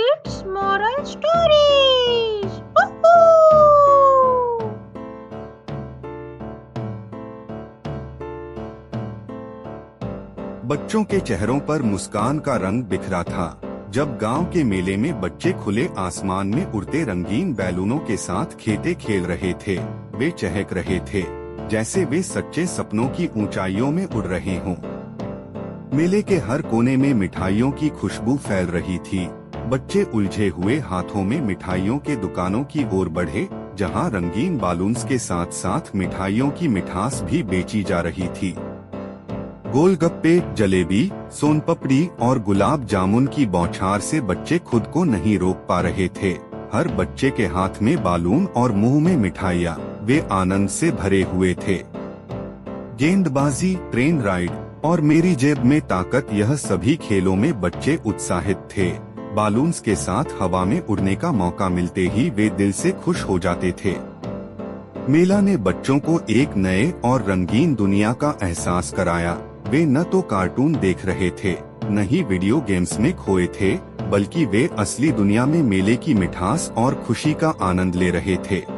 Kids Moral Stories. Woohoo! बच्चों के चेहरों पर मुस्कान का रंग बिखरा था जब गांव के मेले में बच्चे खुले आसमान में उड़ते रंगीन बैलूनों के साथ खेते खेल रहे थे। वे चहक रहे थे जैसे वे सच्चे सपनों की ऊंचाइयों में उड़ रहे हों। मेले के हर कोने में मिठाइयों की खुशबू फैल रही थी। बच्चे उलझे हुए हाथों में मिठाइयों के दुकानों की ओर बढ़े, जहां रंगीन बालून्स के साथ साथ मिठाइयों की मिठास भी बेची जा रही थी। गोलगप्पे, जलेबी, सोनपपड़ी और गुलाब जामुन की बौछार से बच्चे खुद को नहीं रोक पा रहे थे। हर बच्चे के हाथ में बालून और मुंह में मिठाइयाँ, वे आनंद से भरे हुए थे। गेंदबाजी, ट्रेन राइड और मेरी जेब में ताकत, यह सभी खेलों में बच्चे उत्साहित थे। बालून्स के साथ हवा में उड़ने का मौका मिलते ही वे दिल से खुश हो जाते थे। मेला ने बच्चों को एक नए और रंगीन दुनिया का एहसास कराया। वे न तो कार्टून देख रहे थे, न ही वीडियो गेम्स में खोए थे, बल्कि वे असली दुनिया में मेले की मिठास और खुशी का आनंद ले रहे थे।